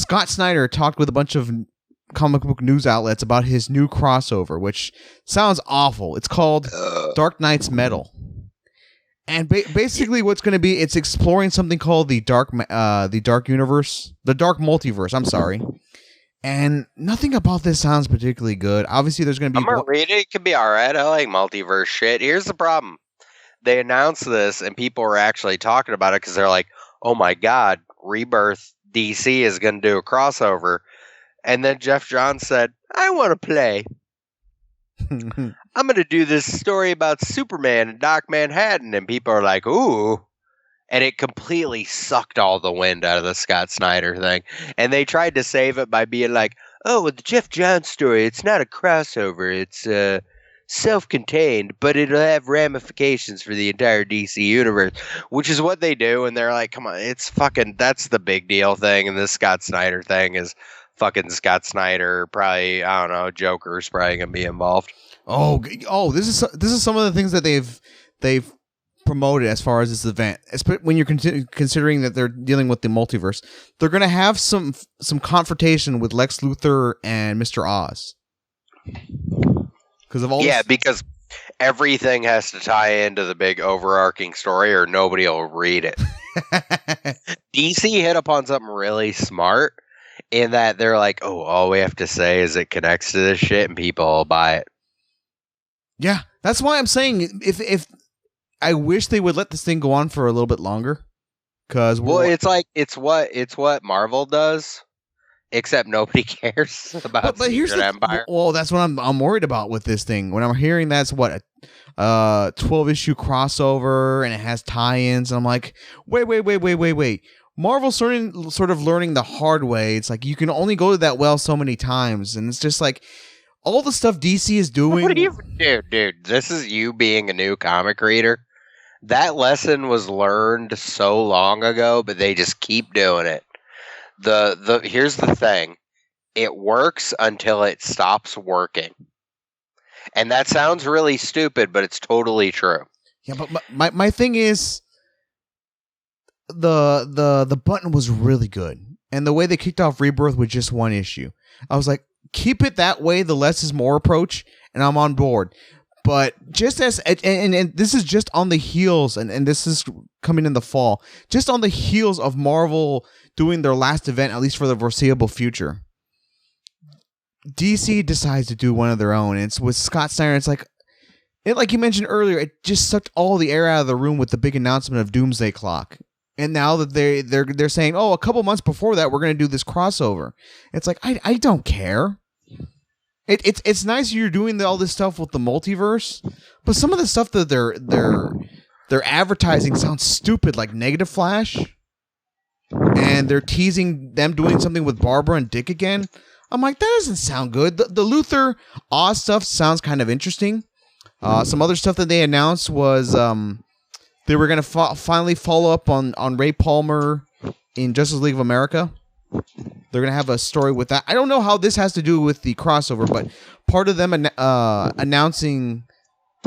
Scott Snyder talked with a bunch of comic book news outlets about his new crossover, which sounds awful. It's called Dark Knight's Metal. And basically what's going to be, it's exploring something called the Dark Universe, the Dark Multiverse, I'm sorry. And nothing about this sounds particularly good. Obviously, there's going to be... I'm going to read it. It could be all right. I like multiverse shit. Here's the problem. They announced this, and people were actually talking about it because they're like, oh my God, Rebirth DC is going to do a crossover. And then Jeff Johns said, I want to play. I'm going to do this story about Superman and Doc Manhattan. And people are like, ooh. And it completely sucked all the wind out of the Scott Snyder thing. And they tried to save it by being like, oh, with the Jeff Johns story, it's not a crossover. It's self-contained, but it'll have ramifications for the entire DC universe, which is what they do. And they're like, come on, it's fucking, that's the big deal thing. And this Scott Snyder thing is fucking Scott Snyder. Probably, I don't know, Joker's probably going to be involved. Oh, this is some of the things that they've promoted as far as this event. When you're considering that they're dealing with the multiverse, they're going to have some confrontation with Lex Luthor and Mr. Oz. Because of all because everything has to tie into the big overarching story or nobody will read it. DC hit upon something really smart in that they're like, oh, all we have to say is it connects to this shit and people will buy it. Yeah, that's why I'm saying if I wish they would let this thing go on for a little bit longer. Because it's what Marvel does, except nobody cares about Secret Empire. Well, that's what I'm worried about with this thing. When I'm hearing that's what a 12-issue crossover and it has tie-ins, and I'm like, wait. Marvel's sort of learning the hard way. It's like you can only go to that well so many times, and it's just like all the stuff DC is doing. What are you, dude? This is you being a new comic reader. That lesson was learned so long ago, but they just keep doing it. Here's the thing. It works until it stops working. And that sounds really stupid, but it's totally true. Yeah, but my thing is the button was really good. And the way they kicked off Rebirth with just one issue. I was like, keep it that way, the less is more approach, and I'm on board. But just as and this is just on the heels, and this is coming in the fall, just on the heels of Marvel doing their last event, at least for the foreseeable future. DC decides to do one of their own. And it's with Scott Snyder. It's like you mentioned earlier, it just sucked all the air out of the room with the big announcement of Doomsday Clock. And now that they're saying, oh, a couple months before that, we're going to do this crossover. It's like, I don't care. It's nice you're doing all this stuff with the multiverse, but some of the stuff that they're advertising sounds stupid, like Negative Flash, and they're teasing them doing something with Barbara and Dick again. I'm like, that doesn't sound good. The Luthor Oz stuff sounds kind of interesting. Some other stuff that they announced was they were going to finally follow up on Ray Palmer in Justice League of America. They're going to have a story with that. I don't know how this has to do with the crossover, but part of them announcing,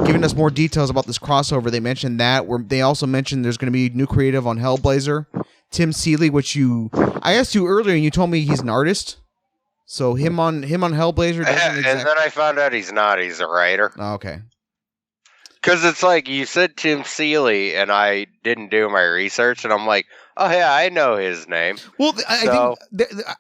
giving us more details about this crossover, they mentioned that. They also mentioned there's going to be new creative on Hellblazer. Tim Seeley, which I asked you earlier, and you told me he's an artist. So him on Hellblazer. And then I found out he's not. He's a writer. Oh, okay. Because it's like you said Tim Seeley, and I didn't do my research, and I'm like, oh yeah, I know his name. Well,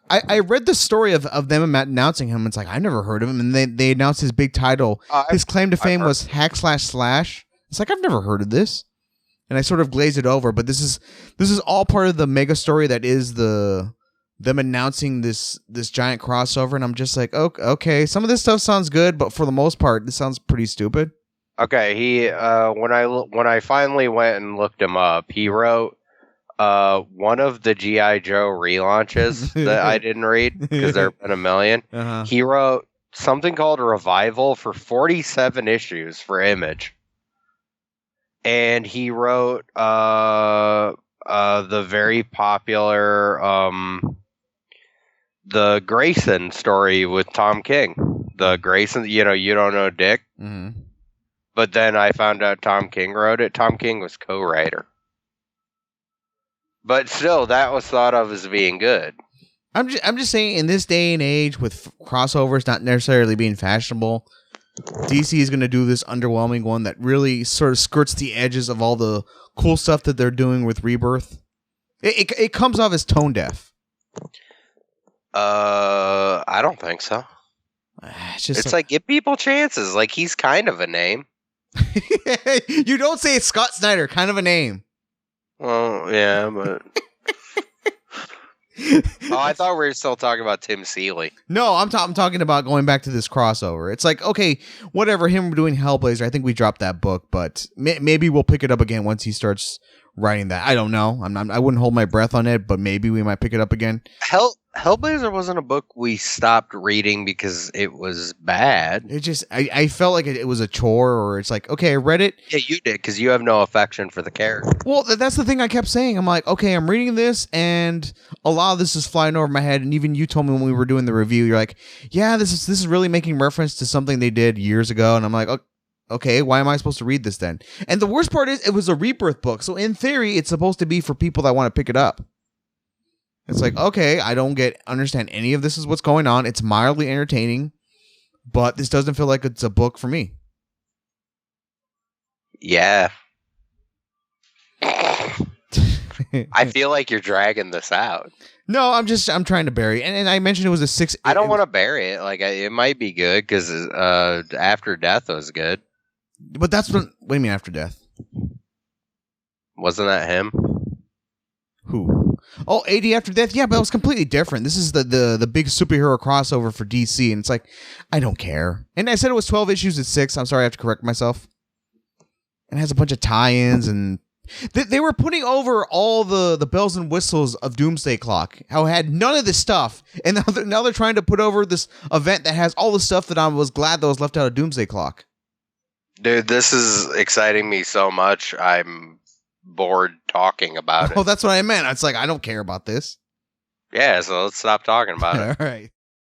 I read the story of them announcing him. It's like, I've never heard of him, and they announced his big title. His claim to fame was //. It's like, I've never heard of this, and I sort of glazed it over. But this is all part of the mega story that is them announcing this giant crossover, and I'm just like, okay, some of this stuff sounds good, but for the most part, this sounds pretty stupid. Okay, he when I finally went and looked him up, he wrote one of the G.I. Joe relaunches that I didn't read because there have been a million. Uh-huh. He wrote something called Revival for 47 issues for Image. And he wrote the very popular the Grayson story with Tom King. The Grayson, you don't know Dick. Mm-hmm. But then I found out Tom King wrote it. Tom King was co-writer. But still, that was thought of as being good. I'm just saying, in this day and age, with crossovers not necessarily being fashionable, DC is going to do this underwhelming one that really sort of skirts the edges of all the cool stuff that they're doing with Rebirth. It comes off as tone deaf. I don't think so. It's like give people chances. Like, he's kind of a name. You don't say it's Scott Snyder, kind of a name. Well, yeah, but oh, I thought we were still talking about Tim Seeley. No, I'm talking about going back to this crossover. It's like, okay, whatever, him doing Hellblazer, I think we dropped that book, but maybe we'll pick it up again once he starts writing that. I don't know. I wouldn't hold my breath on it, but maybe we might pick it up again. Hellblazer wasn't a book we stopped reading because it was bad. It just, I felt like it was a chore, or it's like, okay, I read it. Yeah, you did, because you have no affection for the character. Well, that's the thing I kept saying. I'm like, okay, I'm reading this, and a lot of this is flying over my head, and even you told me when we were doing the review, you're like, yeah, this is really making reference to something they did years ago, and I'm like, okay, why am I supposed to read this then? And the worst part is, it was a Rebirth book, so in theory, it's supposed to be for people that want to pick it up. It's like, okay, I don't understand any of this is what's going on. It's mildly entertaining, but this doesn't feel like it's a book for me. Yeah. I feel like you're dragging this out. No, I'm trying to bury it. And I mentioned it was a 6. I don't want to bury it. Like, it might be good because After Death was good. But that's what do you mean After Death? Wasn't that him? Who? Oh, AD After Death? Yeah, but it was completely different. This is the big superhero crossover for DC, and it's like, I don't care. And I said it was 12 issues at 6. I'm sorry, I have to correct myself. And it has a bunch of tie-ins, and they were putting over all the bells and whistles of Doomsday Clock. How it had none of this stuff, and now they're trying to put over this event that has all the stuff that I was glad that was left out of Doomsday Clock. Dude, this is exciting me so much. I'm bored talking about it. Oh, that's what I meant. It's like, I don't care about this. Yeah, so let's stop talking about it. All right.